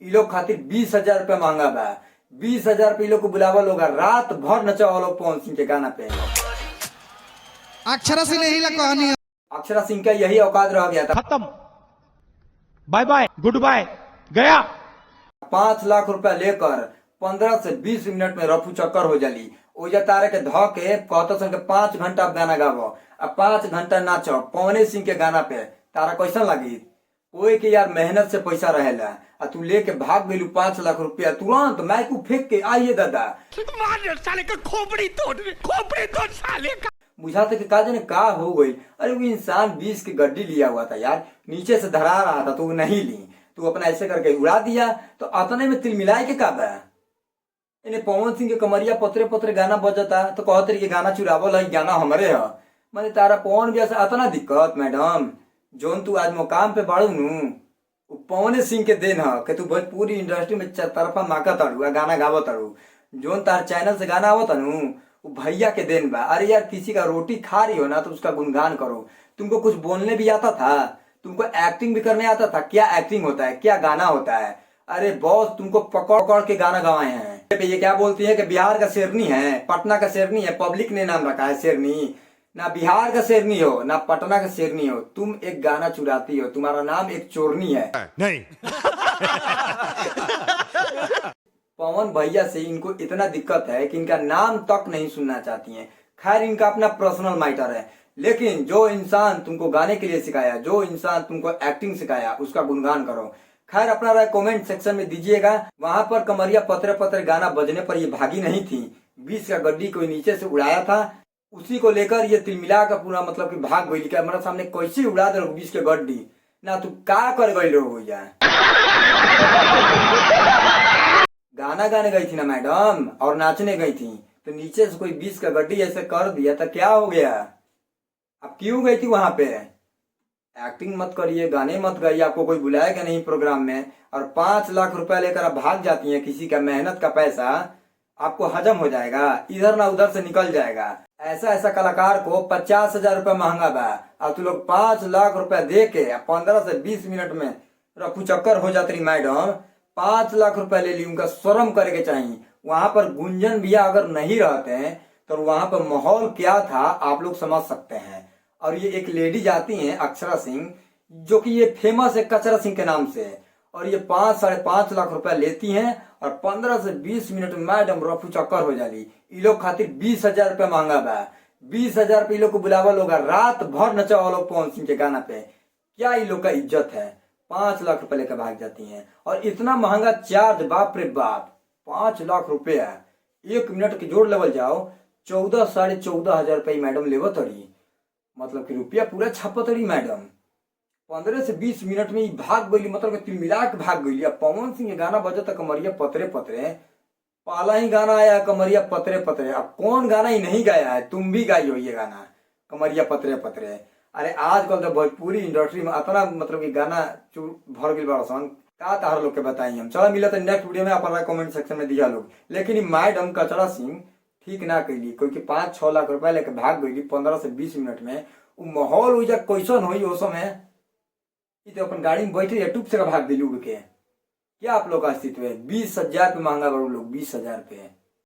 इ लोग खातिर 20,000 रुपया महंगा बा। 20,000 पे इ लोग को बुलावा लोग रात भर नचावा लोग पवन सिंह के गाना पे। अक्षरा सिंह यही कहानी है। अक्षरा सिंह का यही औकात रह गया था। खत्म, बाय बाय, गुड बाय, गया। 5 लाख रुपया लेकर 15 से 20 मिनट में रफू चक्कर हो जाली। ओजा तारे के ध के कहता सन के 5 घंटा आप गाना गावो आ 5 घंटा नाचो पवने सिंह के गाना पे। तारा कैसा लगी? कोई के यार मेहनत से पैसा रहेला आ तू लेके भाग गइलू 5 लाख रुपया तुरंत माइक फेंक के। आइए दादा साले का खोपड़ी तोड़ साले का। बुझाते कि का जाने का हो गई। अरे वो इंसान 20 की गड्डी लिया हुआ था यार, नीचे से धरा रहा था तो वो नहीं ली, तू अपना ऐसे करके उड़ा दिया। तो अतने में तिल मिलाए के का बा? इन्हें पवन सिंह के कमरिया पतरे पतरे गाना बजता तो कहते रही गाना चुरावल है, गाना हमारे है। मैंने तारा पवन जैसे अतना दिक्कत मैडम जोन तू आज मुकाम पे बाड़ू नु पवने सिंह के देन है कि तू भोजपुरी इंडस्ट्री में तरफा माका तड़ू गाना गावत तड़ू। जोन तार चैनल से गाना आवत नु वो भैया के देन बा। अरे यार किसी का रोटी खा रही हो ना तो उसका गुणगान करो। तुमको कुछ बोलने भी आता था, तुमको एक्टिंग भी करने आता था। क्या एक्टिंग होता है, क्या गाना होता है? अरे बॉस तुमको पकड़ पकड़ के गाना गवाए हैं। ये क्या बोलती है कि बिहार का शेरनी है, पटना का शेरनी है, पब्लिक ने नाम रखा है शेरनी। ना बिहार का शेरनी हो ना पटना का शेरनी हो, तुम एक गाना चुराती हो, तुम्हारा नाम एक चोरनी है। नहीं पवन भैया से इनको इतना दिक्कत है कि इनका नाम तक नहीं सुनना चाहती हैं। खैर इनका अपना पर्सनल मैटर है, लेकिन जो इंसान तुमको गाने के लिए सिखाया, जो इंसान तुमको एक्टिंग सिखाया, उसका गुणगान करो। खैर अपना राय कमेंट सेक्शन में दीजिएगा। वहां पर कमरिया पतरे पतरे गाना बजने पर ये भागी नहीं थी, 20 का गड्डी कोई नीचे से उड़ाया था, उसी को लेकर ये तिलमिला का पूरा मतलब कि भाग गई। क्या हमारे सामने कैसे उड़ा दे 20 के गड्डी ना, तू का कर गई लो हो जाए। गाना गाने गई थी ना मैडम और नाचने गई थी, तो नीचे से कोई 20 का गड्डी ऐसे कर दिया तो क्या हो गया? अब क्यों गई थी वहां पे? एक्टिंग मत करिए, गाने मत गाइए, आपको कोई बुलाएगा नहीं प्रोग्राम में। और 5 लाख रुपया लेकर आप भाग जाती हैं, किसी का मेहनत का पैसा आपको हजम हो जाएगा, इधर ना उधर से निकल जाएगा। ऐसा ऐसा कलाकार को 50,000 रुपया महंगा बा और तू लोग 5 लाख रुपया दे के 15 से 20 मिनट में रफू चक्कर हो जाती रही। मैडम 5 लाख रुपया ले ली, उनका शर्म करे के चाहिए। वहां पर गुंजन भैया अगर नहीं रहते हैं तो वहां पर माहौल क्या था आप लोग समझ सकते हैं। और ये एक लेडी जाती हैं अक्षरा सिंह, जो कि ये फेमस है कचरा सिंह के नाम से, और ये 5-5.5 लाख रुपया लेती हैं और 15 से 20 मिनट में मैडम रफू चक्कर हो जाली। इ लोग खातिर 20,000 रुपया महंगा बा। 20,000 पे इ लोग को बुलावा लोग रात भर नचावा लोग पवन सिंह के गाना पे। क्या इ लोग का इज्जत है? 5 लाख रुपया लेकर भाग जाती हैं और इतना महंगा चार्ज, बाप रे बाप। 5 लाख रुपया 1 मिनट के जोड़ लेवल जाओ 14-14.5 रुपये मैडम लेवत तड़ी, मतलब कि रुपया पूरा छपत रही मैडम। 15 से 20 मिनट में ही भाग गई, मतलब कि तिलमिला के भाग गई। अब पवन सिंह गाना बजता कमरिया पतरे पतरे, पहला ही गाना आया कमरिया पतरे पतरे। अब कौन गाना ही नहीं गाया है? तुम भी गाई हो ये गाना कमरिया पतरे पतरे। अरे आजकल तो भोजपुरी इंडस्ट्री में इतना मतलब कि गाना भर गई बड़ा सन, का तार लोग के बताई हम। चलो मिला तो नेक्स्ट वीडियो में अपना कमेंट सेक्शन में दिया लोग। लेकिन मैडम कचरा सिंह ठीक ना कैली, क्योंकि 5-6 लाख रुपया लेके भाग गई 15 से 20 मिनट में। वो माहौल हो जा कैसन हो उस समय, तो अपन गाड़ी में बैठे यूट्यूब से भाग दिली उड़ के। क्या आप लोग का अस्तित्व है? 20,000 पे महंगा बड़ू लोग, 20,000 पे।